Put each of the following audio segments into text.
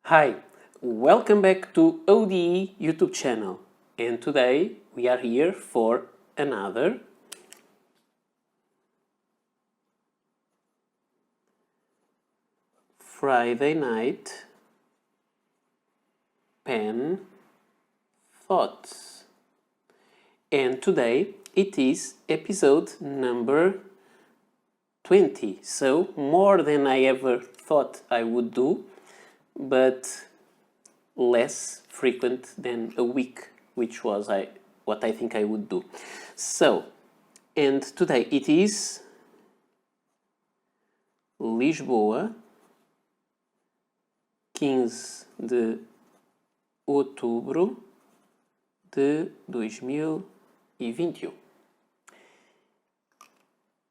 Hi, welcome back to ODE YouTube channel, and today we are here for another Friday night pen thoughts. And today it is episode number 20, so more than I ever thought I would do, but less frequent than a week, which was what I think I would do. So, and today it is Lisboa, 15 de outubro de 2021.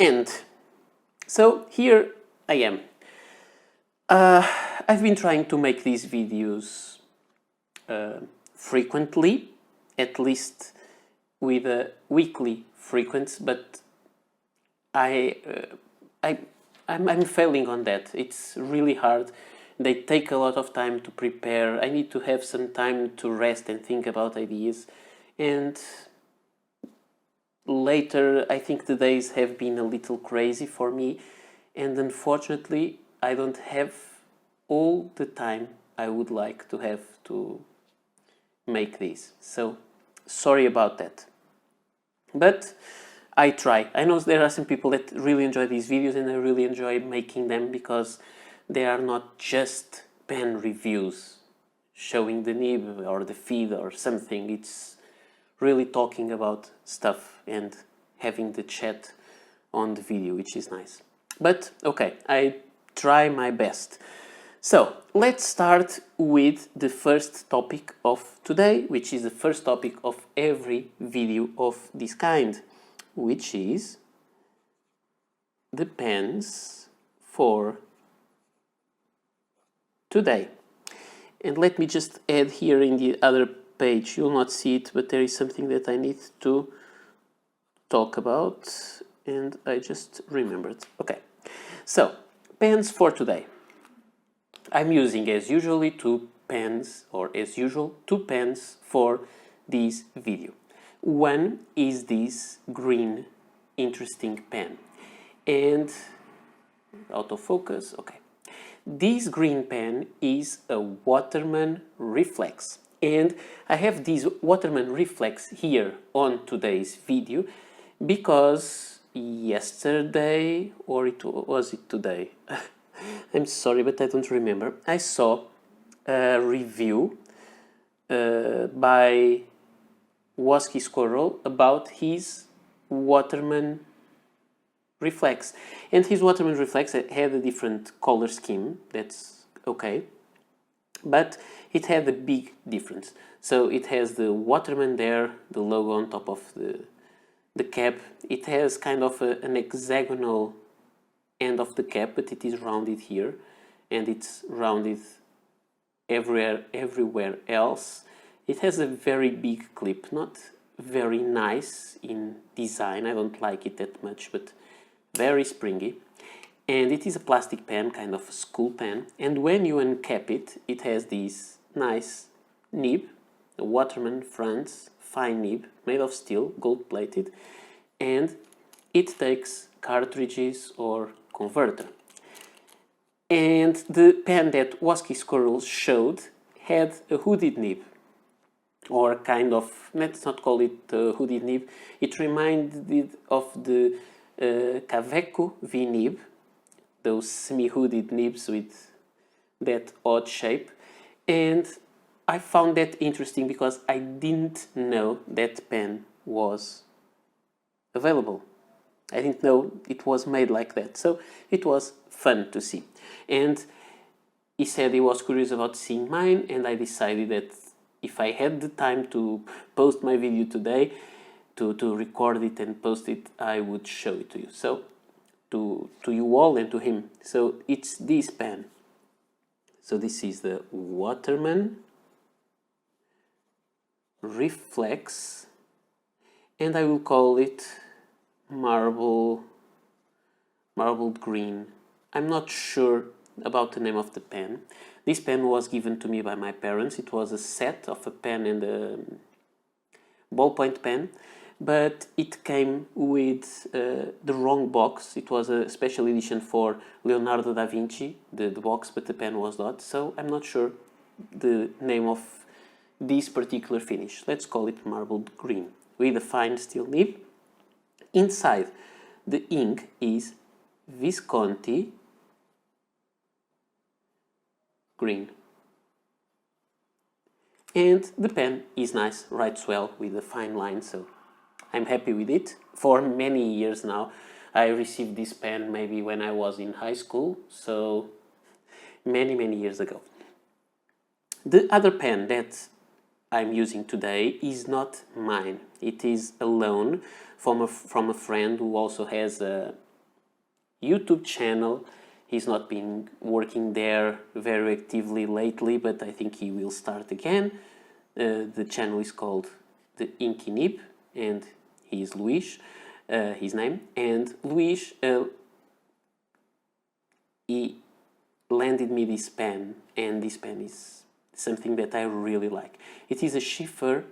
And so here I am. I've been trying to make these videos frequently, at least with a weekly frequency, but I'm failing on that. It's really hard. They take a lot of time to prepare. I need to have some time to rest and think about ideas. And later, I think the days have been a little crazy for me. And unfortunately, I don't have all the time I would like to have to make these. So, sorry about that. But I try. I know there are some people that really enjoy these videos, and I really enjoy making them because they are not just pen reviews showing the nib or the feed or something. It's really talking about stuff and having the chat on the video, which is nice. But okay, I try my best. So let's start with the first topic of today, which is the first topic of every video of this kind, which is the pens for today. And let me just add here in the other page, you'll not see it, but there is something that I need to talk about, and I just remembered. Okay, so pens for today. I'm using as usual two pens for this video. One is this green interesting pen, and autofocus, okay. This green pen is a Waterman Reflex, and I have this Waterman Reflex here on today's video because yesterday, or was it today? I'm sorry, but I don't remember. I saw a review by Wasky Squirrel about his Waterman Reflex, and his Waterman Reflex had a different color scheme. That's okay, but it had a big difference. So it has the Waterman there, the logo on top of the cap. It has kind of an hexagonal end of the cap, but it is rounded here, and it's rounded everywhere else. It has a very big clip, not very nice in design. I don't like it that much, but very springy. And it is a plastic pen, kind of a school pen. And when you uncap it, it has this nice nib, a Waterman France fine nib, made of steel, gold plated, and it takes cartridges or converter. And the pen that Wasky Squirrel showed had a hooded nib, or kind of, let's not call it a hooded nib, it reminded of the Kaweco nib, those semi-hooded nibs with that odd shape. And I found that interesting because I didn't know that pen was available. I didn't know it was made like that, so it was fun to see. And he said he was curious about seeing mine, and I decided that if I had the time to post my video today, to record it and post it, I would show it to you. So, to you all and to him. So it's this pen. So this is the Waterman Reflex, and I will call it marbled green. I'm not sure about the name of the pen. This pen was given to me by my parents. It was a set of a pen and a ballpoint pen, but it came with the wrong box. It was a special edition for Leonardo da Vinci, the box, but the pen was not. So I'm not sure the name of this particular finish. Let's call it marbled green with a fine steel nib. Inside the ink is Visconti green. And the pen is nice, writes well with a fine line, so I'm happy with it. For many years now. I received this pen maybe when I was in high school, so many years ago. The other pen that I'm using today is not mine. It is a loan from a friend who also has a YouTube channel. He's not been working there very actively lately, but I think he will start again. The channel is called The Inky Nib, and he is Luis, his name. And Luis, he lended me this pen, and this pen is something that I really like. It is a Sheaffer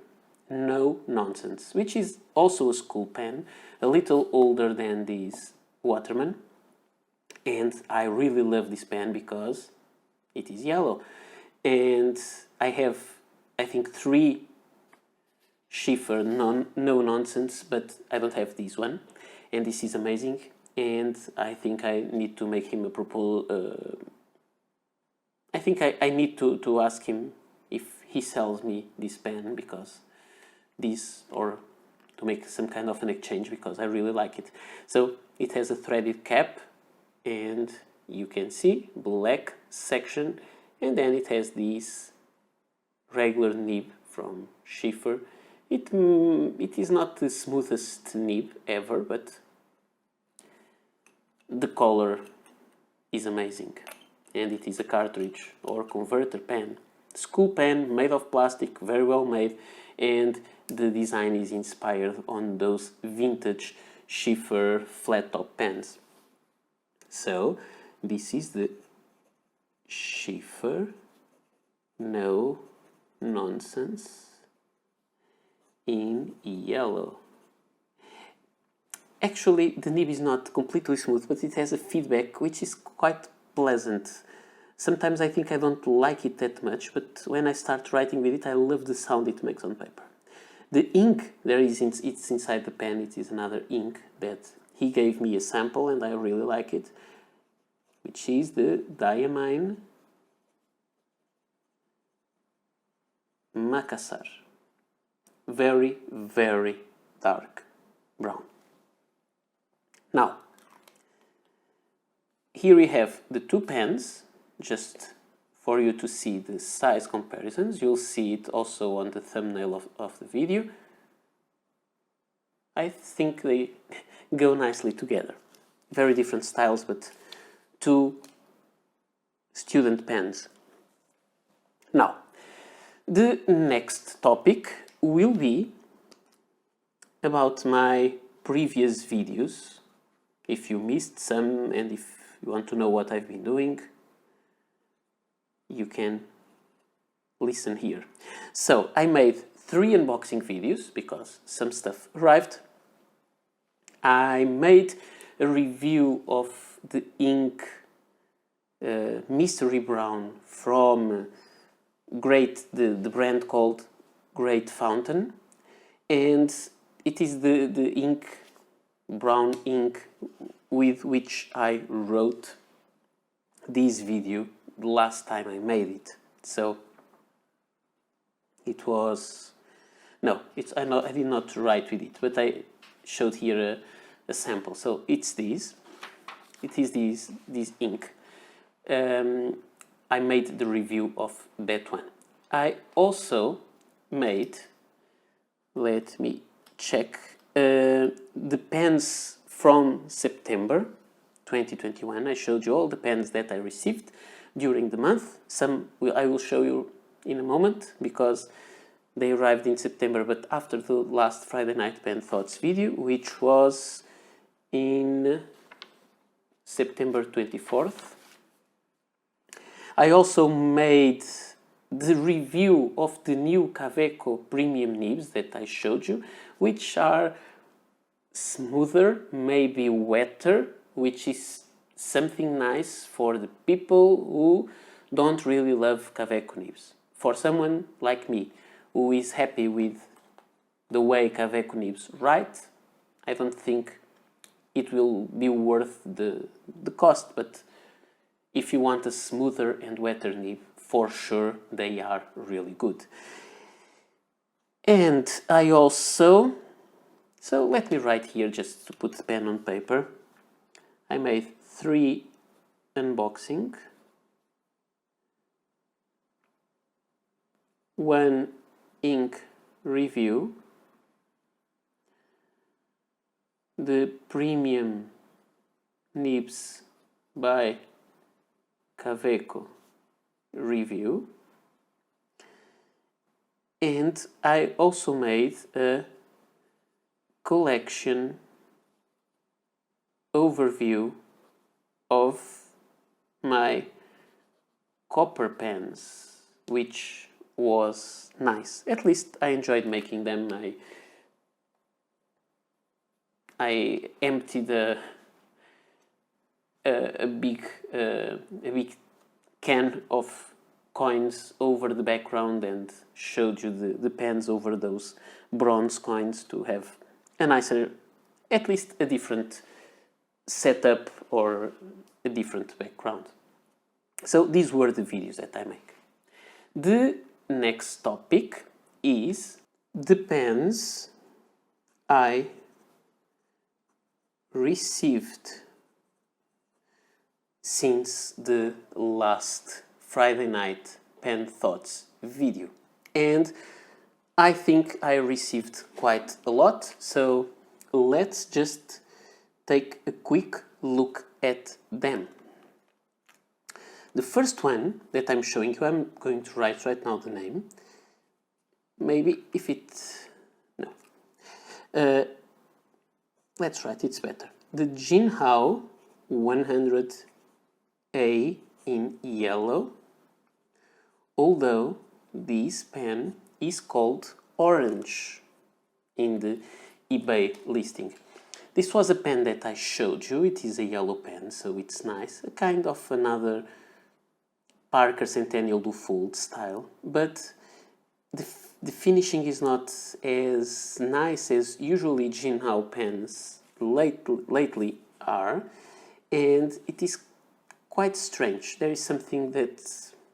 No Nonsense, which is also a school pen, a little older than this Waterman. And I really love this pen because it is yellow. And I have, I think, 3 Sheaffer No Nonsense, but I don't have this one. And this is amazing. And I think I need to make him a proposal. I think I need to ask him if he sells me this pen, because this, or to make some kind of an exchange, because I really like it. So it has a threaded cap, and you can see black section, and then it has this regular nib from Sheaffer. It is not the smoothest nib ever, but the color is amazing, and it is a cartridge or converter pen. School pen made of plastic, very well made, and the design is inspired on those vintage Sheaffer flat top pens. So this is the Sheaffer No Nonsense in yellow. Actually, the nib is not completely smooth, but it has a feedback which is quite pleasant. Sometimes I think I don't like it that much, but when I start writing with it, I love the sound it makes on paper. The ink it's inside the pen. It is another ink that he gave me a sample, and I really like it, which is the Diamine Macassar. Very dark brown. Now, here we have the 2 pens, just for you to see the size comparisons. You'll see it also on the thumbnail of the video. I think they go nicely together. Very different styles, but 2 student pens. Now, the next topic will be about my previous videos. If you missed some, and if you want to know what I've been doing, you can listen here. So I made 3 unboxing videos because some stuff arrived. I made a review of the ink Mystery Brown from the brand called Great Fountain, and it is the ink, brown ink, with which I wrote this video the last time I made it. So it was, no, I did not write with it, but I showed here a sample. So it's this, it is this ink. I made the review of that one. I also made, let me check, the pens from September 2021. I showed you all the pens that I received during the month. Some I will show you in a moment because they arrived in September, but after the last Friday Night Pen Thoughts video, which was in September 24th. I also made the review of the new Kaweco premium nibs that I showed you, which are smoother, maybe wetter, which is something nice for the people who don't really love Kaweco nibs. For someone like me, who is happy with the way Kaweco nibs write, I don't think it will be worth the cost, but if you want a smoother and wetter nib, for sure they are really good. And I also, so let me write here just to put the pen on paper. I made 3 unboxing, 1 ink review, the premium nibs by Kaweco review, and I also made a collection overview of my copper pens, which was nice. At least I enjoyed making them. I emptied a big can of coins over the background and showed you the pens over those bronze coins to have a nicer, at least a different setup or a different background. So these were the videos that I make. The next topic is the pens I received since the last Friday night pen thoughts video, and I think I received quite a lot, so let's just take a quick look at them. The first one that I'm showing you, I'm going to write right now the name. Maybe if it... no. Let's write, it's better. The Jinhao 100A in yellow, although this pen is called orange in the eBay listing. This was a pen that I showed you. It is a yellow pen, so it's nice. A kind of another Parker Centennial do Fold style, but the finishing is not as nice as usually Jinhao pens lately are, and it is quite strange. There is something that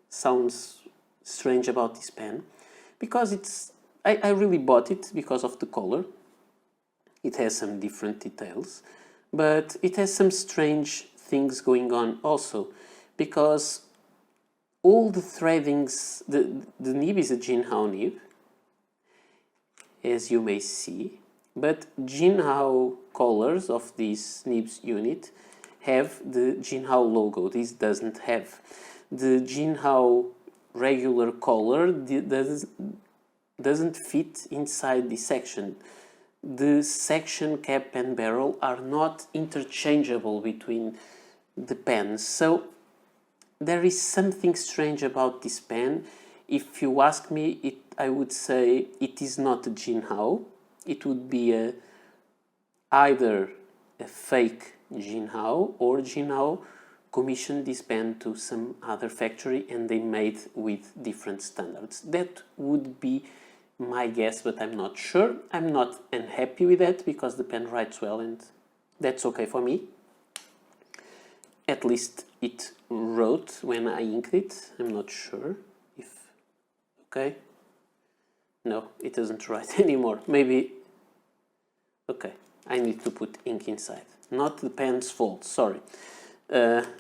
sounds strange about this pen, because it's I really bought it because of the color. It has some different details, but it has some strange things going on also, because all the threadings, the nib is a Jinhao nib, as you may see, but Jinhao colors of this nibs unit have the Jinhao logo. This doesn't have. The Jinhao regular color doesn't fit inside the section. The section, cap and barrel are not interchangeable between the pens, so there is something strange about this pen. If you ask me, I would say it is not a Jinhao. It would be either a fake Jinhao, or Jinhao commissioned this pen to some other factory and they made with different standards. That would be my guess, but I'm not sure. I'm not unhappy with that because the pen writes well and that's okay for me. At least it wrote when I inked it. I'm not sure if... okay. No, it doesn't write anymore. Maybe... okay, I need to put ink inside. Not the pen's fault, sorry.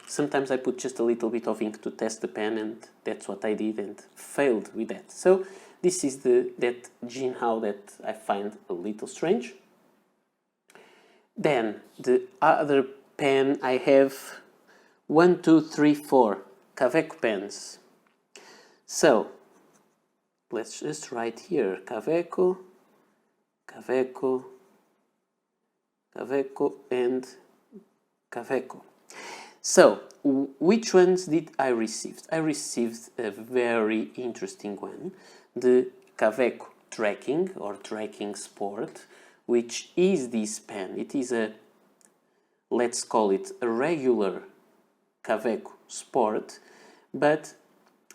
Sometimes I put just a little bit of ink to test the pen, and that's what I did and failed with that. So this is that Jinhao that I find a little strange. Then the other pen I have 1, 2, 3, 4 Kaweco pens. So let's just write here Kaweco, Kaweco, Kaweco and Kaweco. So, which ones did I receive? I received a very interesting one, the Kaweco Trekking or Trekking Sport, which is this pen. It is a, let's call it a regular Kaweco Sport, but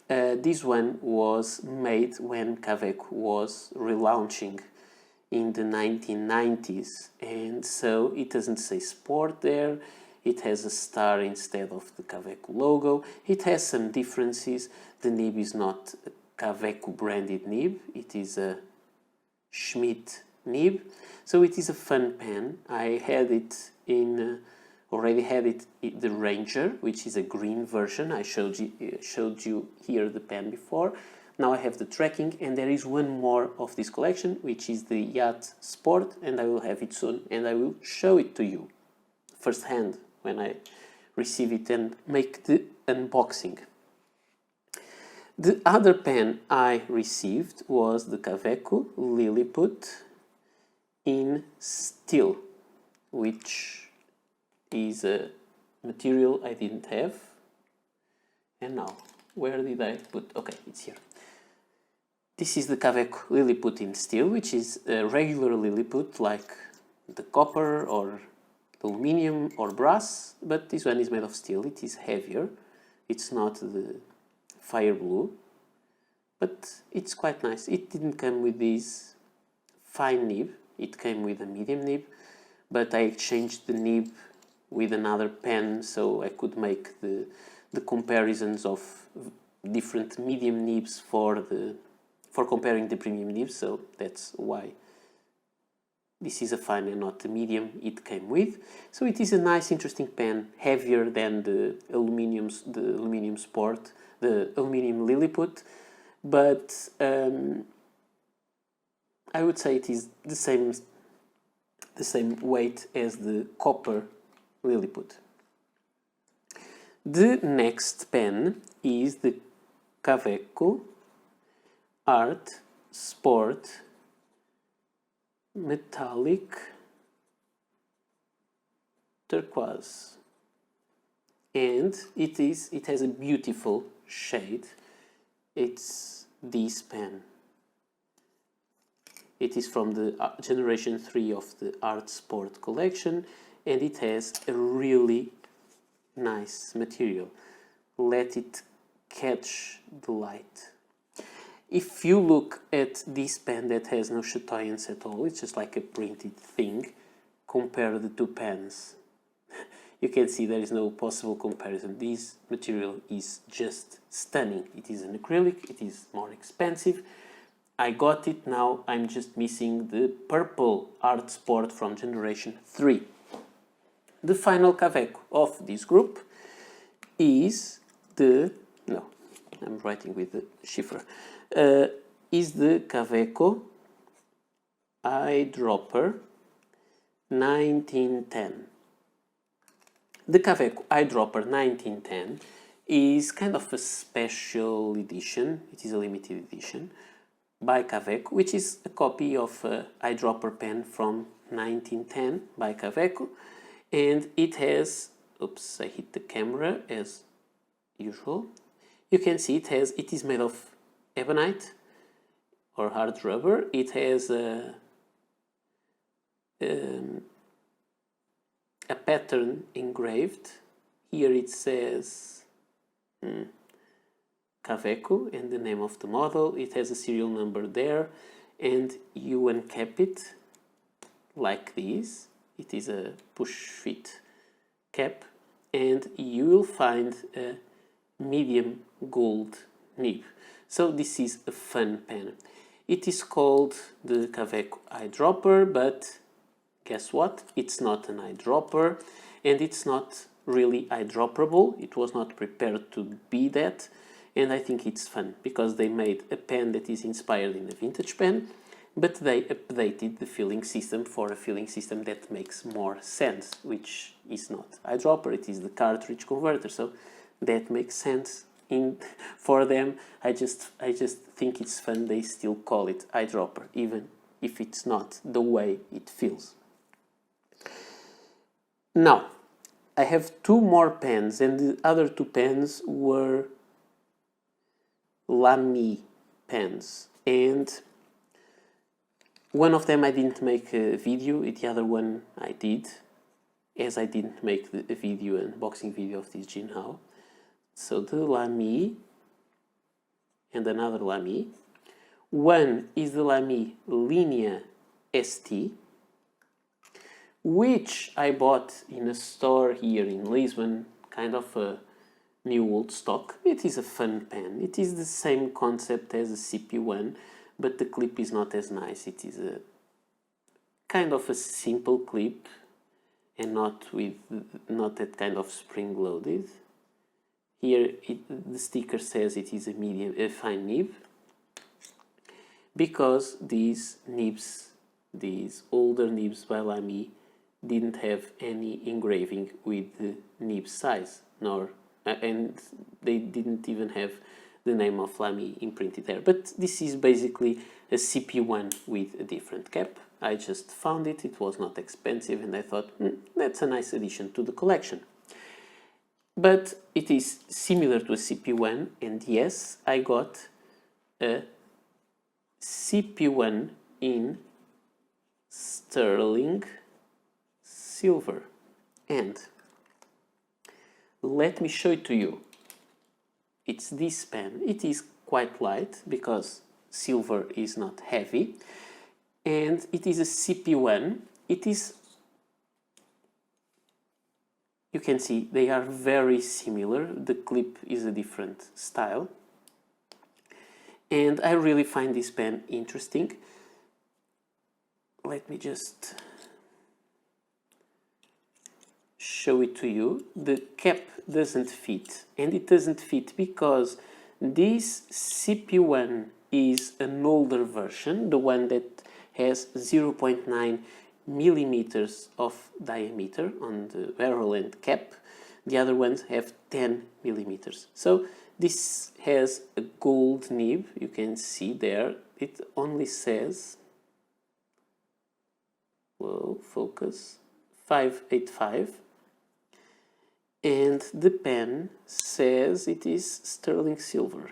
this one was made when Kaweco was relaunching in the 1990s, and so it doesn't say Sport there. It has a star instead of the Kaweco logo. It has some differences. The nib is not a Kaweco branded nib. It is a Schmidt nib. So it is a fun pen. I had it in, already had it in the Ranger, which is a green version. I showed you here the pen before. Now I have the Trekking, and there is one more of this collection, which is the Yacht Sport, and I will have it soon, and I will show it to you firsthand when I receive it and make the unboxing. The other pen I received was the Kaweco Lilliput in steel, which is a material I didn't have. And now, where did I put? Okay, it's here. This is the Kaweco Lilliput in steel, which is a regular Lilliput like the copper or aluminium or brass, but this one is made of steel. It is heavier. It's not the fire blue, but it's quite nice. It didn't come with this fine nib. It came with a medium nib, but I exchanged the nib with another pen so I could make the comparisons of different medium nibs for comparing the premium nibs, so that's why this is a fine and not the medium it came with. So it is a nice, interesting pen, heavier than the aluminium Sport, the aluminium Lilliput, but I would say it is the same weight as the copper Lilliput. The next pen is the Kaweco Art Sport Metallic Turquoise, and it has a beautiful shade. It's this pen. It is from the generation 3 of the Art Sport collection, and it has a really nice material. Let it catch the light. If you look at this pen that has no chatoyance at all, it's just like a printed thing, compare the two pens. You can see there is no possible comparison. This material is just stunning. It is an acrylic, it is more expensive. I got it, now I'm just missing the purple Art Sport from generation 3. The final Kaweco of this group is the, no, I'm writing with the Sheaffer, is the Kaweco Eyedropper 1910. The Kaweco Eyedropper 1910 is kind of a special edition. It is a limited edition by Kaweco, which is a copy of an eyedropper pen from 1910 by Kaweco, and it has, oops, I hit the camera as usual. You can see it is made of ebonite or hard rubber. It has a pattern engraved. Here it says Kaweco and the name of the model. It has a serial number there, and you uncap it like this. It is a push fit cap, and you will find a medium gold nib. So this is a fun pen. It is called the Kaweco Eyedropper, but guess what? It's not an eyedropper, and it's not really eyedropperable. It was not prepared to be that, and I think it's fun because they made a pen that is inspired in a vintage pen, but they updated the filling system for a filling system that makes more sense, which is not eyedropper, it is the cartridge converter, so that makes sense for them. I just think it's fun they still call it eyedropper, even if it's not the way it feels. Now, I have two more pens, and the other two pens were Lamy pens, and one of them I didn't make a video, the other one I did, as I didn't make a video, unboxing video of this Jinhao. So the Lamy and another Lamy. One is the Lamy Linea ST, which I bought in a store here in Lisbon, kind of a new old stock. It is a fun pen. It is the same concept as a CP1, but the clip is not as nice. It is a kind of a simple clip and not that kind of spring loaded. Here the sticker says it is a fine nib, because these nibs, these older nibs by Lamy, didn't have any engraving with the nib size, and they didn't even have the name of Lamy imprinted there. But this is basically a CP1 with a different cap. I just found it, it was not expensive, and I thought, that's a nice addition to the collection. But it is similar to a CP1, and yes, I got a CP1 in sterling silver. And let me show it to you. It's this pen. It is quite light because silver is not heavy, and it is a CP1. It is, you can see they are very similar. The clip is a different style, and I really find this pen interesting. Let me just show it to you. The cap doesn't fit, and it doesn't fit because this CP1 is an older version, the one that has 0.9 millimeters of diameter on the barrel and cap. The other ones have 10 millimeters. So this has a gold nib, you can see there. It only says, well, focus, 585. And the pen says it is sterling silver.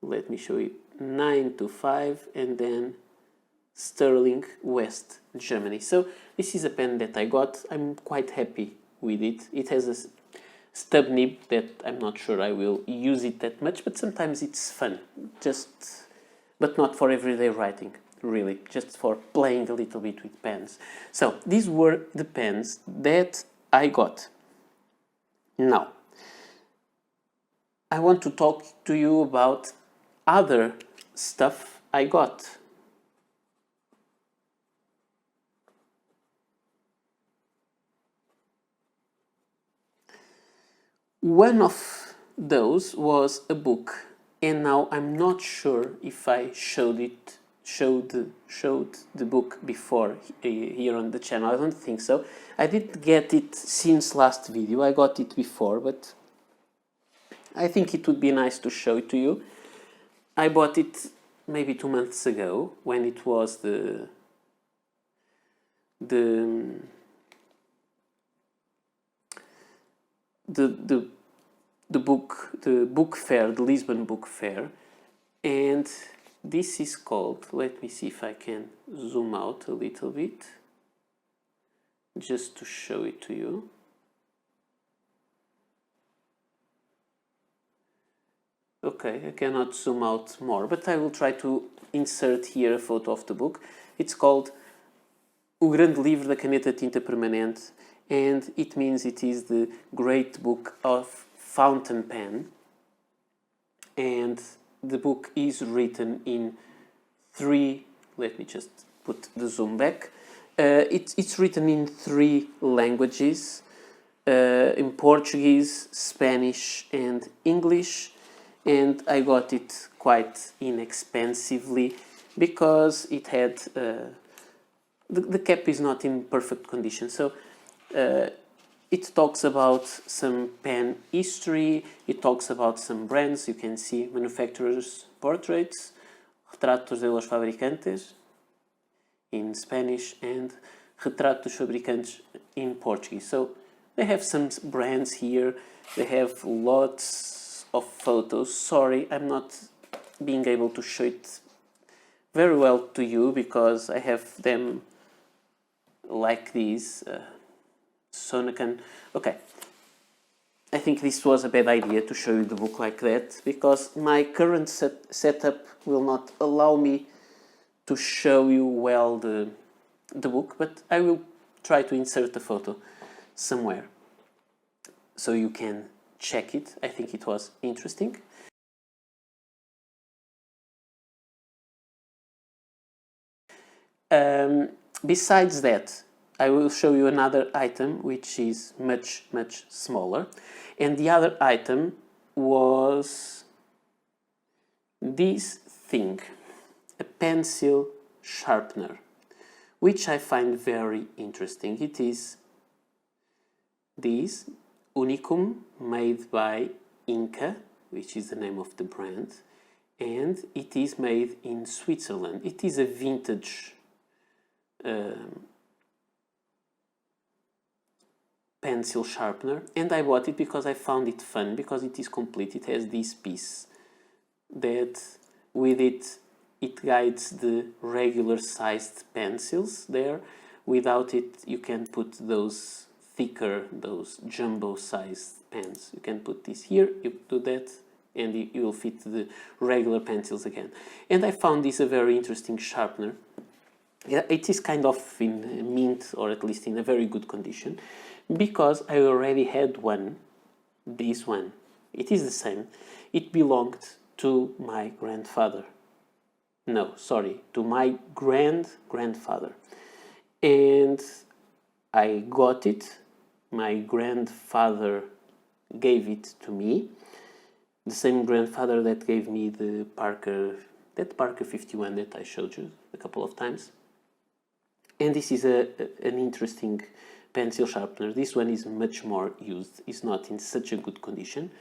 Let me show you, 925, and then sterling West Germany. So this is a pen that I got. I'm quite happy with it. It has a stub nib that I'm not sure I will use it that much, but sometimes it's fun, but not for everyday writing, really, just for playing a little bit with pens. So these were the pens that I got. Now, I want to talk to you about other stuff I got. One of those was a book, and now I'm not sure if I showed the book before here on the channel. I don't think so. I didn't get it since last video. I got it before, but I think it would be nice to show it to you. I bought it maybe 2 months ago when it was the book fair, the Lisbon Book Fair, and this is called, let me see if I can zoom out a little bit just to show it to you. Okay, I cannot zoom out more, but I will try to insert here a photo of the book. It's called O Grande Livro da Caneta Tinta Permanente, and it means it is the great book of fountain pen, and the book is written in three, let me just put the zoom back, it's written in 3 languages, in Portuguese, Spanish and English, and I got it quite inexpensively because it had, the cap is not in perfect condition, so it talks about some pen history, it talks about some brands, you can see manufacturers' portraits, retratos de los fabricantes in Spanish and retrato dos fabricantes in Portuguese. So they have some brands here, they have lots of photos. Sorry, I'm not being able to show it very well to you because I have them like these. Sonakan. Okay, I think this was a bad idea to show you the book like that because my current setup will not allow me to show you well the book, but I will try to insert a photo somewhere so you can check it. I think it was interesting. Besides that, I will show you another item which is much smaller, and the other item was this thing, a pencil sharpener, which I find very interesting. It is this Unicum made by Inca, which is the name of the brand, and it is made in Switzerland. It is a vintage pencil sharpener, and I bought it because I found it fun, because it is complete. It has this piece that with it guides the regular sized pencils there. Without it you can put those thicker, those jumbo sized pens. You can put this here, you do that, and you will fit the regular pencils again. And I found this a very interesting sharpener. It is kind of in mint, or at least in a very good condition, because I already had one, this one. It is the same. It belonged to my grandfather. No, sorry, to my grandfather. And I got it. My grandfather gave it to me. The same grandfather that gave me the Parker 51 that I showed you a couple of times. And this is an interesting pencil sharpener. This one is much more used. It's not in such a good condition,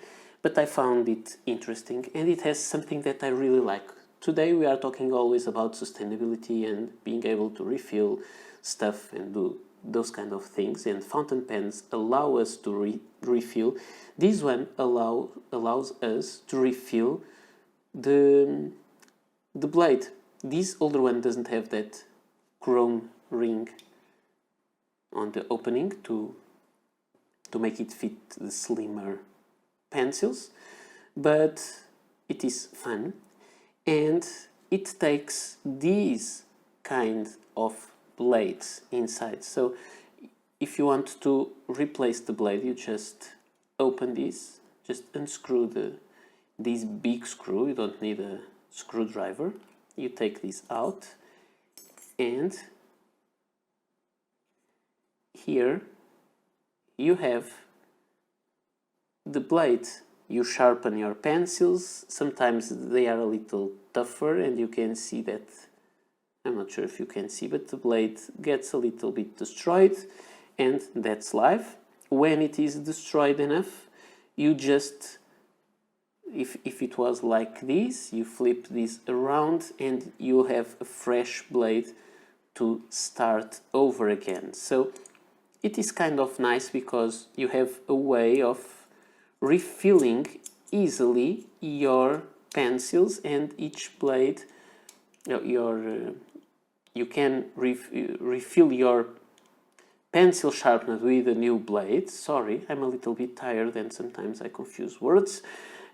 but I found it interesting, and it has something that I really like. Today we are talking always about sustainability and being able to refill stuff and do those kind of things, and fountain pens allow us to refill. This one allows us to refill the blade. This older one doesn't have that chrome ring on the opening to make it fit the slimmer pencils, but it is fun, and it takes these kind of blades inside. So if you want to replace the blade, you just open this, just unscrew this big screw. You don't need a screwdriver. You take this out, and here you have the blade. You sharpen your pencils. Sometimes they are a little tougher, and you can see that, I'm not sure if you can see, but the blade gets a little bit destroyed, and that's life. When it is destroyed enough, you just, if it was like this, you flip this around and you have a fresh blade to start over again. So it is kind of nice because you have a way of refilling easily your pencils, and each blade, you can refill your pencil sharpener with a new blade. Sorry, I'm a little bit tired and sometimes I confuse words.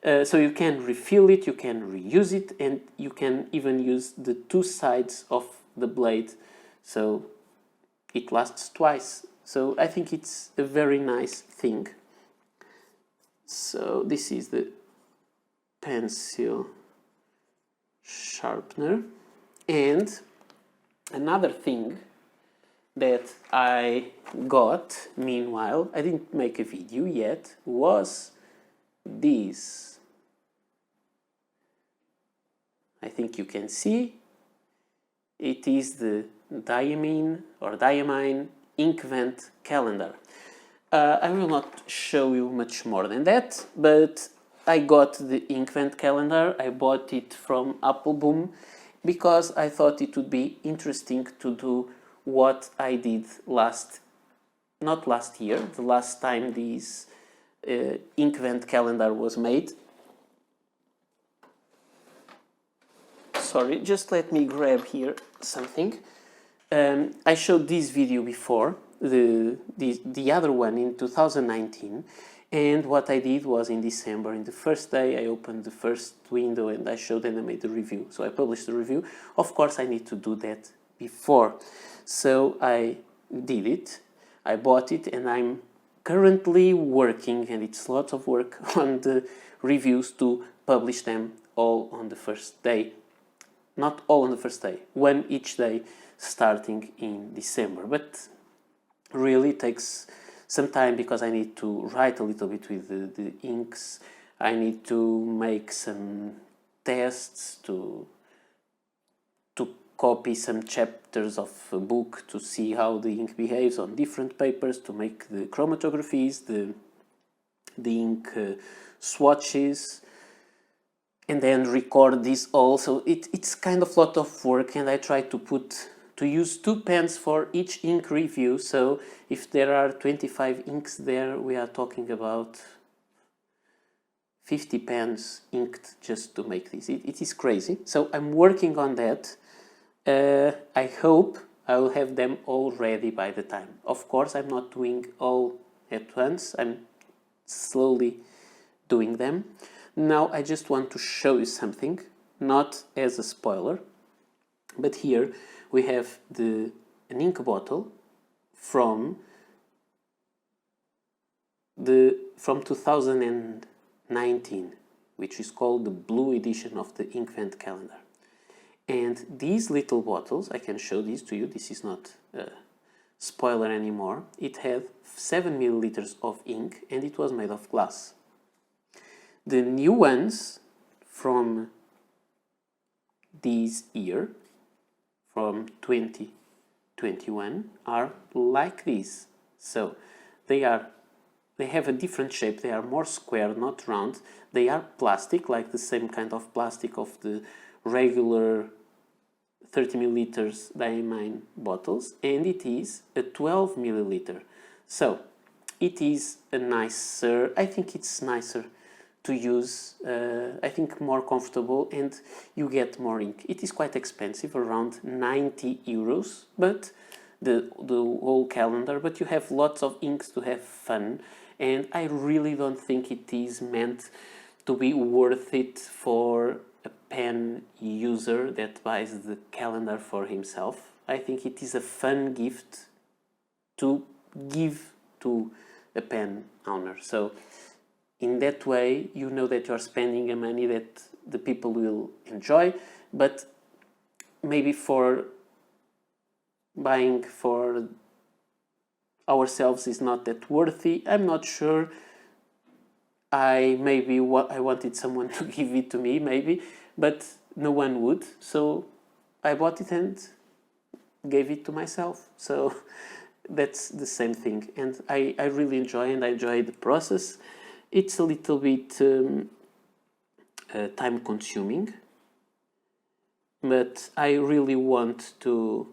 So you can refill it, you can reuse it, and you can even use the two sides of the blade, so it lasts twice. So I think it's a very nice thing. So this is the pencil sharpener. And another thing that I got, meanwhile, I didn't make a video yet, was this. I think you can see. It is the Diamine Inkvent calendar. I will not show you much more than that, but I got the Inkvent calendar. I bought it from Appleboom because I thought it would be interesting to do what I did last not last year, the last time this Inkvent calendar was made. Sorry, just let me grab here something. I showed this video before, the other one in 2019, and what I did was in December, in the first day, I opened the first window and I showed and I made the review. So I published the review. Of course, I need to do that before. So I did it, I bought it, and I'm currently working, and it's lots of work, on the reviews to publish them all on the first day. Not all on the first day, one each day starting in December. But really it takes some time because I need to write a little bit with the inks. I need to make some tests to copy some chapters of a book to see how the ink behaves on different papers, to make the chromatographies, the ink swatches, and then record this all. So it's kind of a lot of work, and I try to use 2 pens for each ink review. So if there are 25 inks there, we are talking about 50 pens inked just to make this. It is crazy. So I'm working on that. I hope I will have them all ready by the time. Of course, I'm not doing all at once. I'm slowly doing them. Now I just want to show you something, not as a spoiler, but here we have an ink bottle from 2019, which is called the blue edition of the Inkvent calendar. And these little bottles, I can show these to you, this is not a spoiler anymore. It had 7 milliliters of ink and it was made of glass. The new ones from this year, from 2021, are like this. So they have a different shape, they are more square, not round. They are plastic, like the same kind of plastic of the regular 30 milliliters diamine bottles, and it is a 12 milliliter. So it is a nicer, I think it's nicer to use, I think more comfortable, and you get more ink. It is quite expensive, around 90 euros, but the whole calendar, but you have lots of inks to have fun, and I really don't think it is meant to be worth it for a pen user that buys the calendar for himself. I think it is a fun gift to give to a pen owner. So in that way, you know that you're spending a money that the people will enjoy, but maybe for buying for ourselves is not that worthy. I'm not sure. I wanted someone to give it to me, maybe, but no one would. So I bought it and gave it to myself. So that's the same thing. And I really enjoy the process. It's a little bit time consuming, but I really want to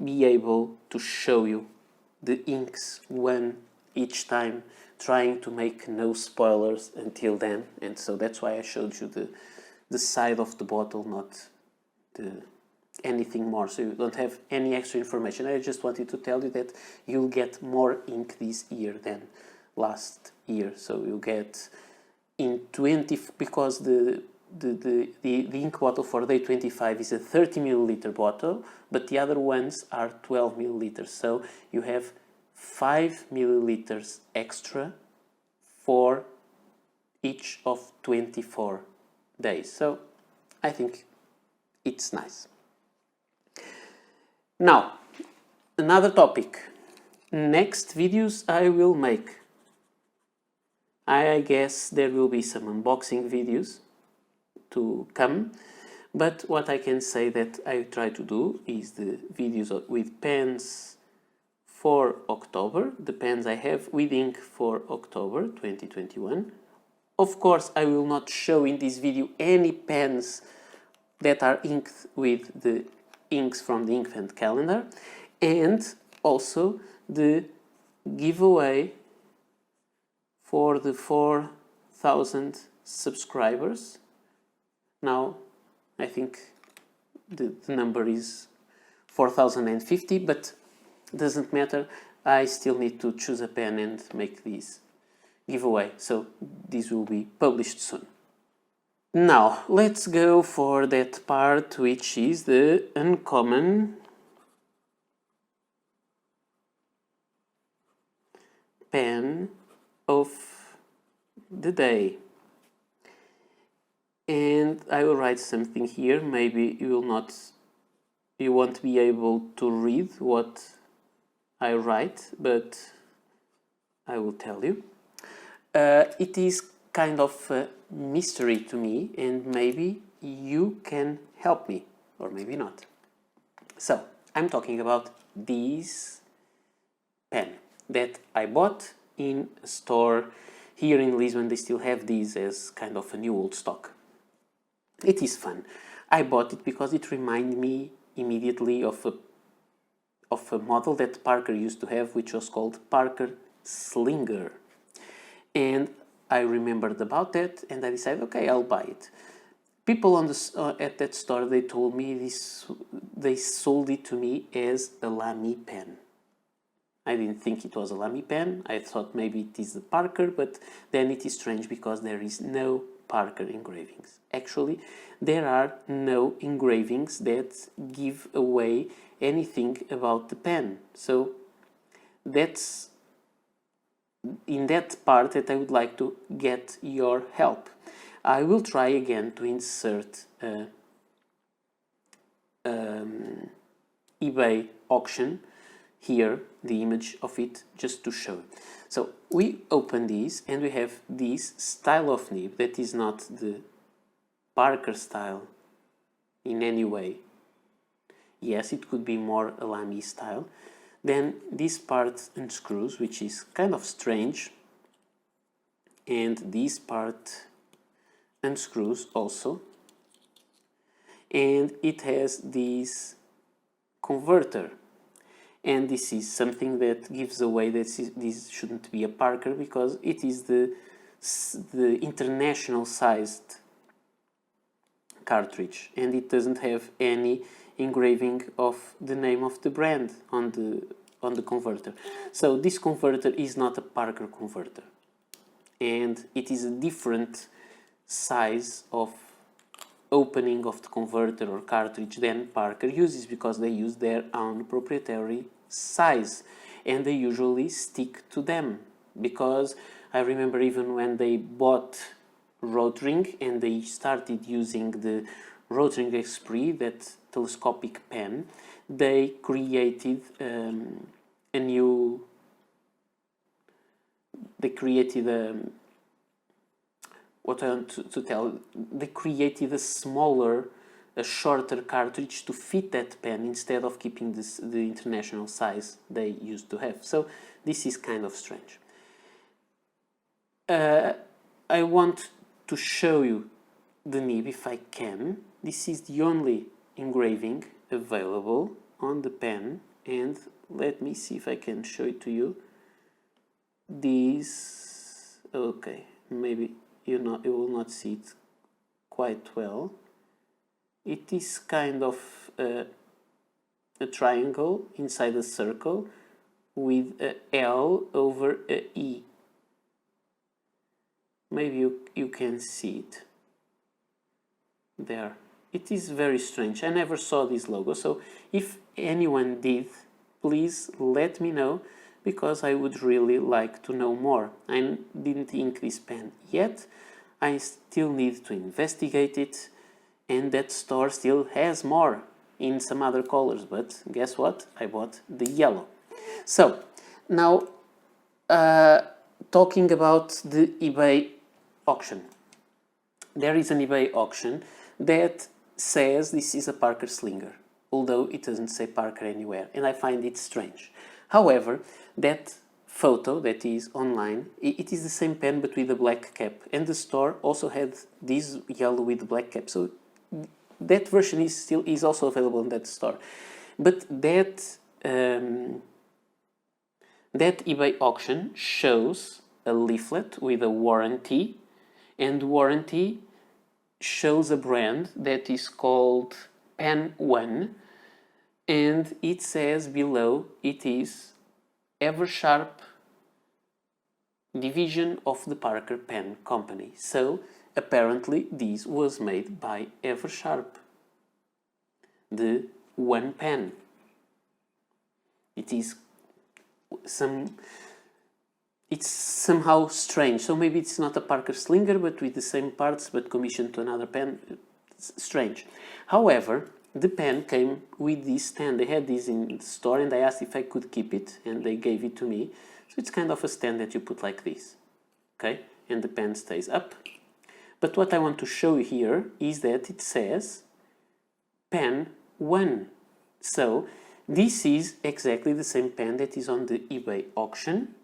be able to show you the inks one each time, trying to make no spoilers until then. And so that's why I showed you the side of the bottle, not anything more, so you don't have any extra information. I just wanted to tell you that you'll get more ink this year than last year. So you get in 20, because the ink bottle for day 25 is a 30 milliliter bottle, but the other ones are 12 milliliters. So you have 5 milliliters extra for each of 24 days. So I think it's nice. Now, another topic. Next videos I will make. I guess there will be some unboxing videos to come, but what I can say that I try to do is the videos with pens for October, the pens I have with ink for October 2021. Of course, I will not show in this video any pens that are inked with the inks from the Inkvent calendar, and also the giveaway for the 4,000 subscribers. Now I think the number is 4,050, but it doesn't matter. I still need to choose a pen and make this giveaway, so this will be published soon. Now let's go for that part, which is the uncommon pen of the day. And I will write something here. Maybe you won't be able to read what I write, but I will tell you. It is kind of a mystery to me, and maybe you can help me, or maybe not. So I'm talking about this pen that I bought in a store here in Lisbon. They still have these as kind of a new old stock. It is fun. I bought it because it reminded me immediately of a model that Parker used to have, which was called Parker Slinger. And I remembered about that, and I decided, okay, I'll buy it. People at that store, they told me they sold it to me as a Lamy pen. I didn't think it was a Lamy pen. I thought maybe it is the Parker, but then it is strange because there is no Parker engravings. Actually, there are no engravings that give away anything about the pen. So that's in that part that I would like to get your help. I will try again to insert eBay auction here, the image of it, just to show. So we open these and we have this style of nib that is not the Parker style in any way. Yes, it could be more a Lamy style. Then this part unscrews, which is kind of strange, and this part unscrews also, and it has this converter, and this is something that gives away that this shouldn't be a Parker, because it is the international sized cartridge, and it doesn't have any engraving of the name of the brand on the converter. So this converter is not a Parker converter, and it is a different size of opening of the converter or cartridge than Parker uses, because they use their own proprietary size and they usually stick to them. Because I remember even when they bought Rotring and they started using the Rotring Esprit, that telescopic pen, they created what I want to tell, they created a smaller, a shorter cartridge to fit that pen instead of keeping the international size they used to have. So this is kind of strange. I want to show you the nib if I can. This is the only engraving available on the pen, and let me see if I can show it to you. This, okay, maybe you will not see it quite well. It is kind of a triangle inside a circle with a L over a E. Maybe you can see it there. It is very strange. I never saw this logo, so if anyone did, please let me know, because I would really like to know more. I didn't ink this pen yet. I still need to investigate it, and that store still has more in some other colors, but guess what? I bought the yellow. So now talking about the eBay auction. There is an eBay auction that says this is a Parker Slinger, although it doesn't say Parker anywhere, and I find it strange. However, that photo that is online, it is the same pen but with a black cap, and the store also had this yellow with the black cap, so that version is also available in that store. But that That eBay auction shows a leaflet with a warranty, and the warranty shows a brand that is called Pen 1, and it says below it is Eversharp division of the Parker Pen Company. So apparently this was made by Eversharp, the one pen. It's somehow strange. So maybe it's not a Parker Slinger, but with the same parts, but commissioned to another pen. It's strange. However, the pen came with this stand. They had this in the store, and I asked if I could keep it, and they gave it to me. So it's kind of a stand that you put like this, okay? And the pen stays up. But what I want to show you here is that it says Pen 1. So this is exactly the same pen that is on the eBay auction,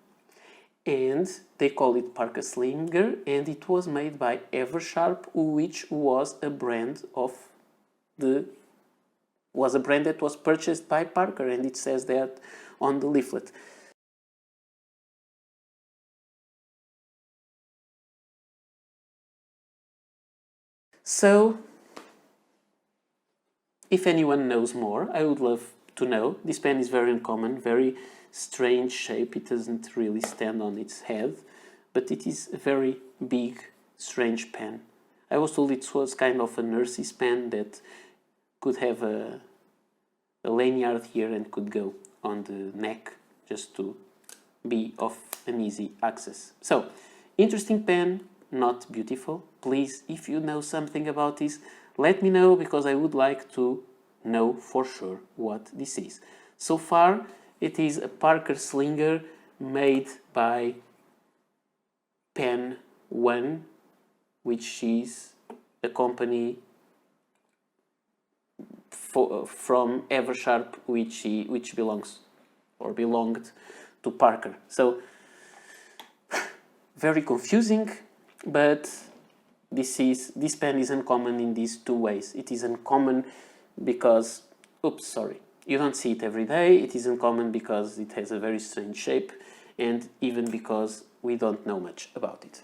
and they call it Parker Slinger, and it was made by Eversharp, which was a brand that was purchased by Parker, and it says that on the leaflet. So, if anyone knows more, I would love to know. This pen is very uncommon, very strange shape. It doesn't really stand on its head, but it is a very big, strange pen. I was told it was kind of a nurse's pen that could have a lanyard here and could go on the neck just to be of an easy access. So, interesting pen, not beautiful. Please, if you know something about this, let me know, because I would like to know for sure what this is. So far, it is a Parker Slinger made by Pen 1, which is a company from Eversharp, which belonged to Parker. So very confusing, but this pen is uncommon in these two ways. It is uncommon because, you don't see it every day. It is uncommon because it has a very strange shape, and even because we don't know much about it.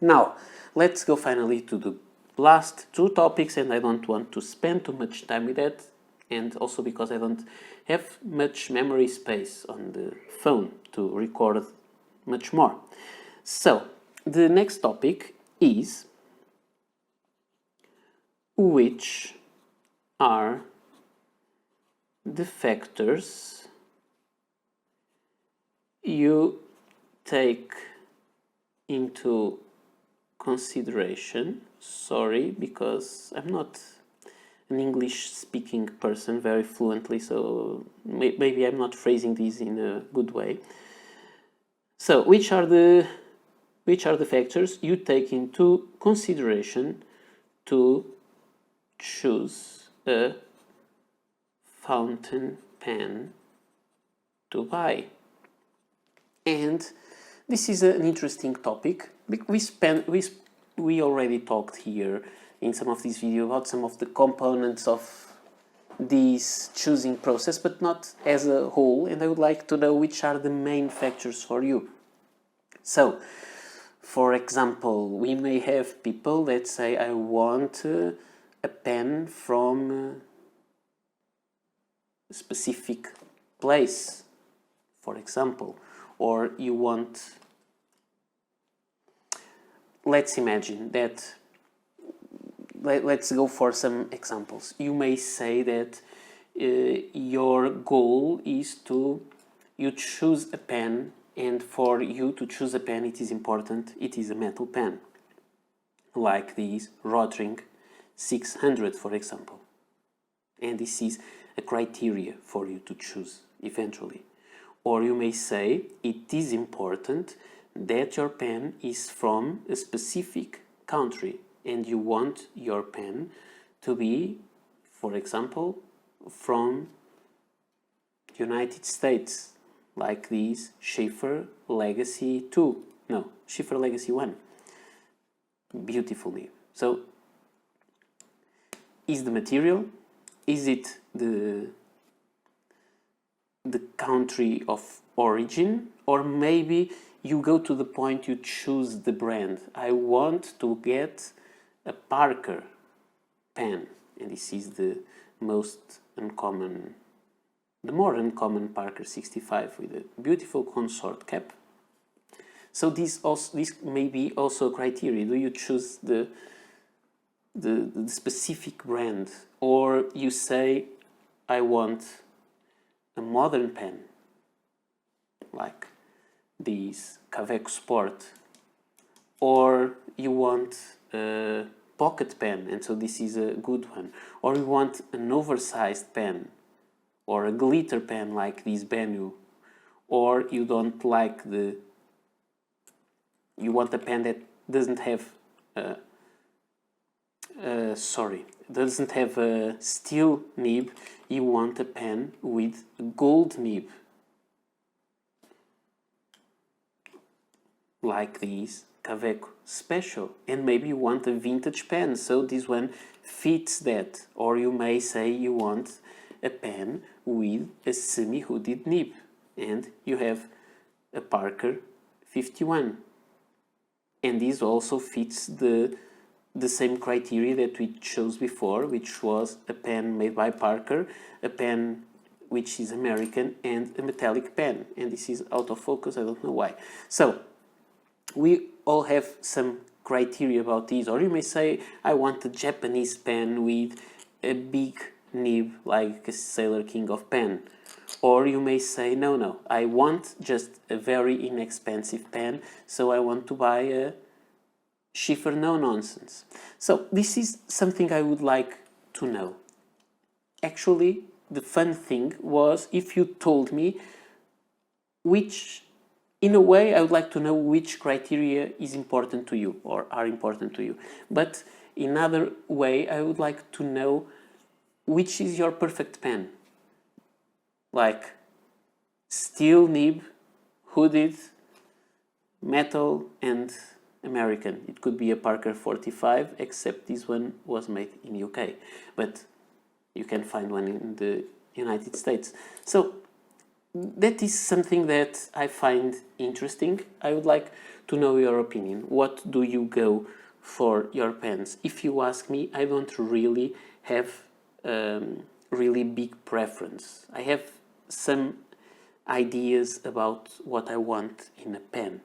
Now, let's go finally to the last two topics, and I don't want to spend too much time with that, and also because I don't have much memory space on the phone to record much more. So, the next topic is which are the factors you take into consideration. Sorry, because I'm not an English-speaking person very fluently, so maybe I'm not phrasing these in a good way. So, which are the factors you take into consideration to choose a fountain pen to buy? And this is an interesting topic. We already talked here in some of these videos about some of the components of this choosing process, but not as a whole, and I would like to know which are the main factors for you. So, for example, we may have people that say, I want a pen from a specific place, for example, or you want, let's imagine that, let's go for some examples. You may say that your goal is you choose a pen, and for you to choose a pen, it is important it is a metal pen, like this Rotring 600, for example. And this is a criteria for you to choose eventually. Or you may say it is important that your pen is from a specific country, and you want your pen to be, for example, from United States, like this Sheaffer Legacy II. No, Sheaffer Legacy I. Beautiful name. So, is the material, is it the the country of origin, or maybe you go to the point you choose the brand. I want to get a Parker pen, and this is the most uncommon, the more uncommon Parker 65 with a beautiful Consort cap. So this may be also a criteria. Do you choose the specific brand, or you say, I want a modern pen like this Kaweco Sport, or you want a pocket pen, and so this is a good one, or you want an oversized pen or a glitter pen like this Benu, or you don't like you want a pen that doesn't have doesn't have a steel nib, you want a pen with a gold nib like this Kaweco Special, and maybe you want a vintage pen, so this one fits that. Or you may say you want a pen with a semi-hooded nib, and you have a Parker 51, and this also fits the same criteria that we chose before, which was a pen made by Parker, a pen which is American, and a metallic pen. And this is out of focus, I don't know why. So we all have some criteria about these. Or you may say, I want a Japanese pen with a big nib like a Sailor King of pen. Or you may say, no, I want just a very inexpensive pen, so I want to buy a Sheaffer no nonsense. So this is something I would like to know. Actually, the fun thing was if you told me which, in a way, I would like to know which criteria is important to you or are important to you. But in another way, I would like to know which is your perfect pen. Like steel nib, hooded, metal, and American. It could be a Parker 45, except this one was made in UK, but you can find one in the United States. So that is something that I find interesting. I would like to know your opinion. What do you go for your pens? If you ask me, I don't really have really big preference. I have some ideas about what I want in a pen.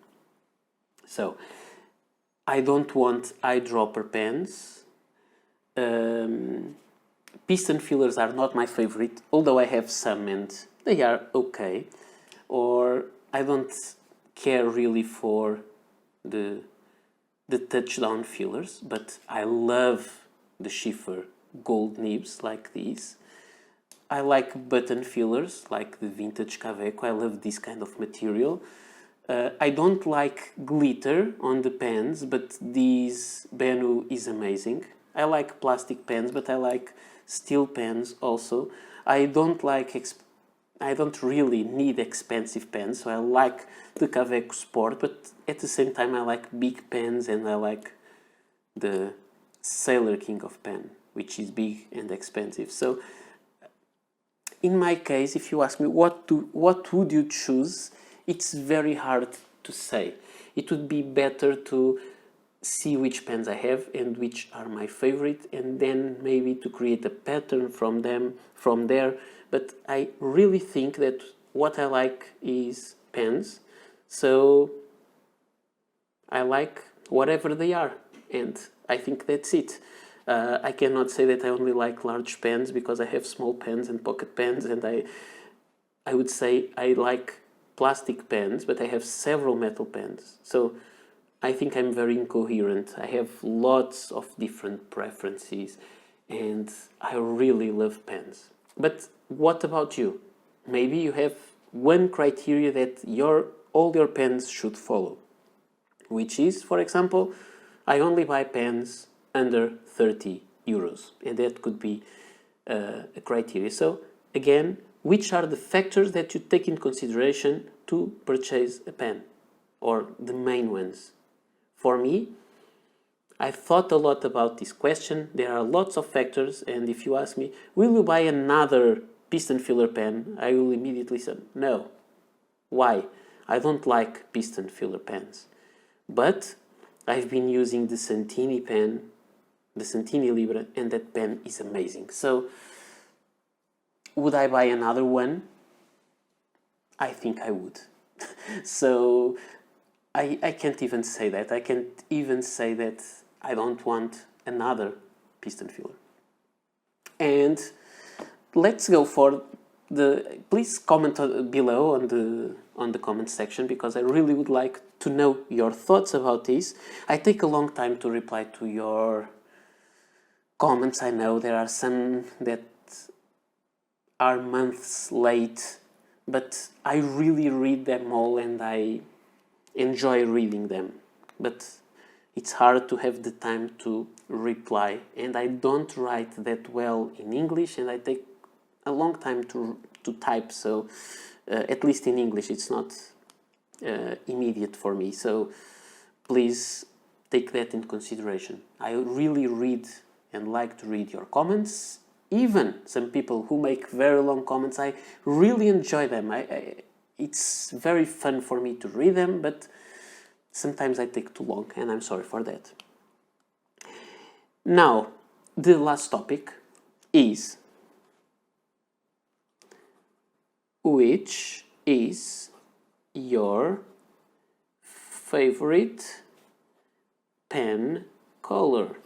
So I don't want eyedropper pens. Piston fillers are not my favorite, although I have some and they are okay. Or I don't care really for the touchdown fillers, but I love the Sheaffer gold nibs like these. I like button fillers like the vintage Kaweco. I love this kind of material. I don't like glitter on the pens, but this Benu is amazing. I like plastic pens, but I like steel pens also. I don't really need expensive pens, so I like the Kaweco Sport, but at the same time I like big pens, and I like the Sailor King of pen, which is big and expensive. So in my case, if you ask me what would you choose, it's very hard to say. It would be better to see which pens I have and which are my favorite, and then maybe to create a pattern from there. But I really think that what I like is pens, so I like whatever they are, and I think that's it. I cannot say that I only like large pens, because I have small pens and pocket pens, and I would say I like plastic pens, but I have several metal pens. So I think I'm very incoherent. I have lots of different preferences, and I really love pens. But what about you? Maybe you have one criteria that all your pens should follow, which is, for example, I only buy pens under 30 euros, and that could be a criteria. So again, which are the factors that you take in consideration to purchase a pen, or the main ones? For me, I thought a lot about this question. There are lots of factors, and if you ask me, will you buy another piston filler pen, I will immediately say no. Why? I don't like piston filler pens. But I've been using the Santini pen, the Santini Libra, and that pen is amazing. So would I buy another one? I think I would. So I can't even say that. I can't even say that I don't want another piston filler. And let's go for the... Please comment below on the comment section, because I really would like to know your thoughts about this. I take a long time to reply to your comments. I know there are some that are months late, but I really read them all and I enjoy reading them. But it's hard to have the time to reply, and I don't write that well in English, and I take a long time to type, so at least in English it's not immediate for me. So please take that in consideration. I really read and like to read your comments. Even some people who make very long comments, I really enjoy them. It's very fun for me to read them, but sometimes I take too long, and I'm sorry for that. Now, the last topic is: which is your favorite pen color?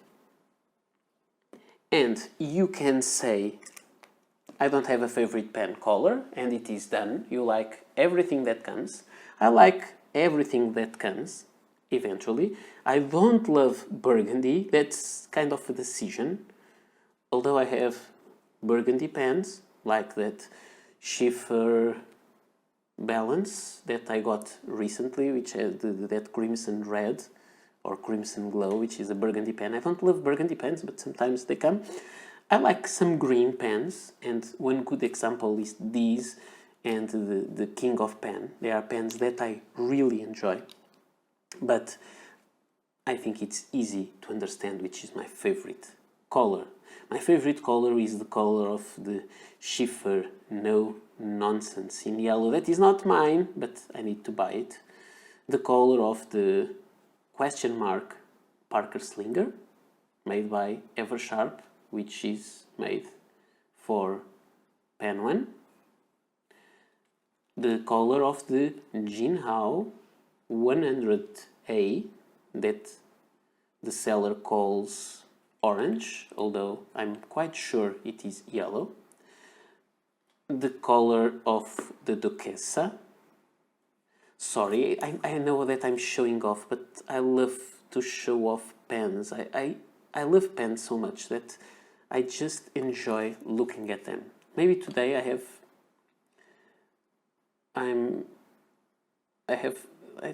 And you can say, I don't have a favorite pen color, and it is done. You like everything that comes. I like everything that comes, eventually. I don't love burgundy. That's kind of a decision. Although I have burgundy pens, like that Sheaffer Balance that I got recently, which has that crimson red or crimson glow, which is a burgundy pen. I don't love burgundy pens, but sometimes they come. I like some green pens, and one good example is these and the King of Pen. They are pens that I really enjoy, but I think it's easy to understand which is my favorite color. My favorite color is the color of the Sheaffer No Nonsense in yellow. That is not mine, but I need to buy it. The color of the question mark Parker Slinger, made by Eversharp, which is made for Pen 1. The color of the Jinhao 100A, that the seller calls orange, although I'm quite sure it is yellow. The color of the Duquesa. Sorry, I know that I'm showing off, but I love to show off pens. I love pens so much that I just enjoy looking at them. Maybe today I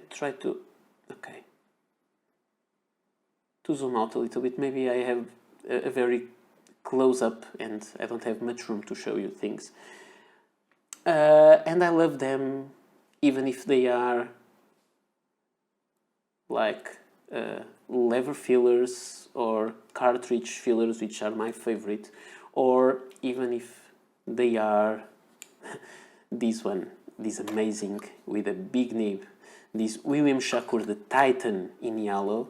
try to, okay, to zoom out a little bit. Maybe I have a very close up and I don't have much room to show you things. And I love them even if they are like lever fillers or cartridge fillers, which are my favorite, or even if they are this amazing with a big nib, this William Shakur, the Titan in yellow.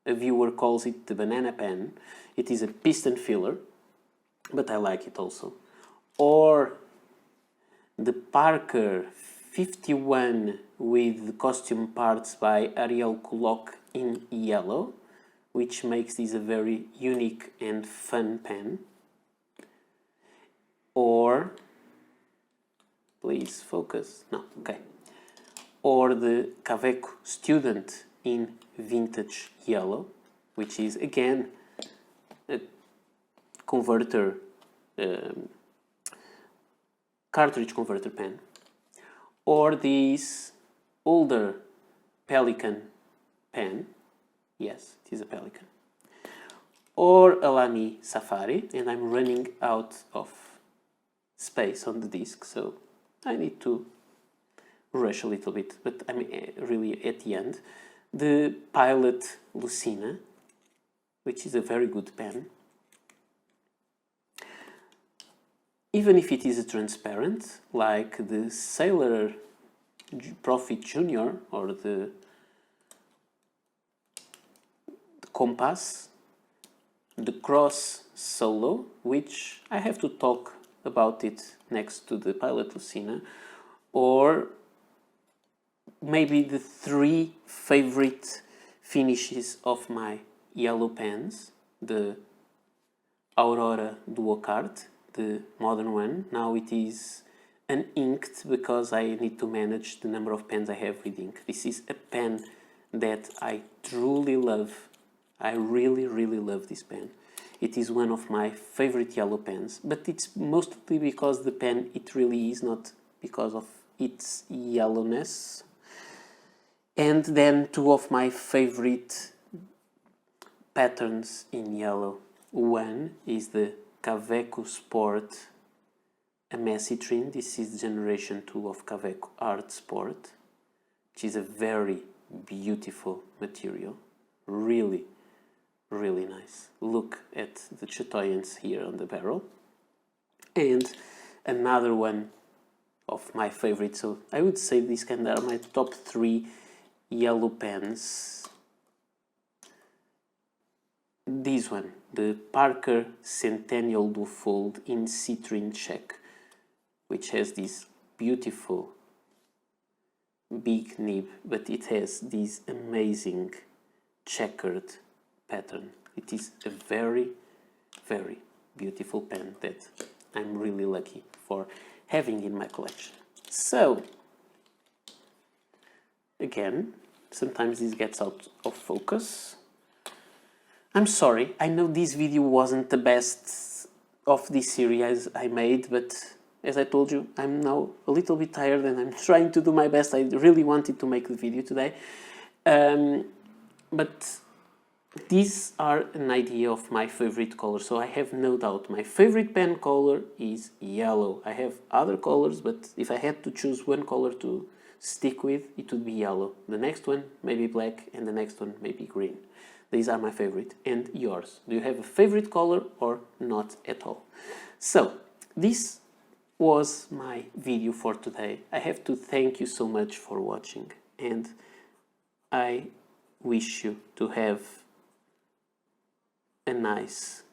A viewer calls it the banana pen. It is a piston filler, but I like it also. Or the Parker 51 with costume parts by Ariel Kullock in yellow, which makes this a very unique and fun pen. Or, please focus, no, okay. Or the Kaweco Student in vintage yellow, which is again a converter, cartridge converter pen. Or this older Pelikan pen, yes, it is a Pelikan. Or a Lamy Safari, and I'm running out of space on the disc, so I need to rush a little bit, but I'm really at the end. The Pilot Lucina, which is a very good pen. even if it is a transparent, like the Sailor Profit Junior or the Compass, the Cross Solo, which I have to talk about it next to the Pilot Lucina, or maybe the 3 favorite finishes of my yellow pens, the Aurora Duocard, the modern one. Now it is uninked because I need to manage the number of pens I have with ink. This is a pen that I truly love. I really love this pen. It is one of my favorite yellow pens, but it's mostly because the pen it really is, not because of its yellowness. And then 2 of my favorite patterns in yellow. One is the Kaweco Sport Amecitrin. This is generation 2 of Kaweco Art Sport, which is a very beautiful material. Really nice. Look at the chatoyance here on the barrel. And another one of my favorites, so I would say these kind of are my top 3 yellow pens. This one, the Parker Centennial Duofold in Citrine Check, which has this beautiful big nib, but it has this amazing checkered pattern. It is a very beautiful pen that I'm really lucky for having in my collection. So again, sometimes this gets out of focus. I'm sorry, I know this video wasn't the best of this series I made, but as I told you, I'm now a little bit tired and I'm trying to do my best. I really wanted to make the video today. But these are an idea of my favorite color, so I have no doubt my favorite pen color is yellow. I have other colors, but if I had to choose one color to stick with, it would be yellow. The next one maybe black, and the next one maybe green. These are my favorite. And yours? Do you have a favorite color or not at all? So this was my video for today. I have to thank you so much for watching, and I wish you to have a nice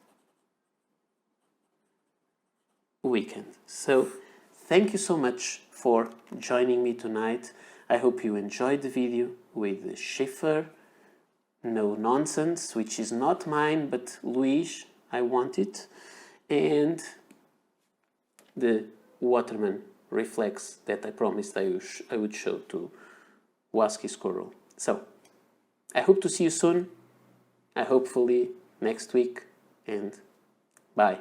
weekend. So thank you so much for joining me tonight. I hope you enjoyed the video with the Sheaffer No Nonsense, which is not mine, but Luis, I want it, and the Waterman Reflex that I promised I would show to Wasky Squirrel. So I hope to see you soon. Hopefully next week, and bye.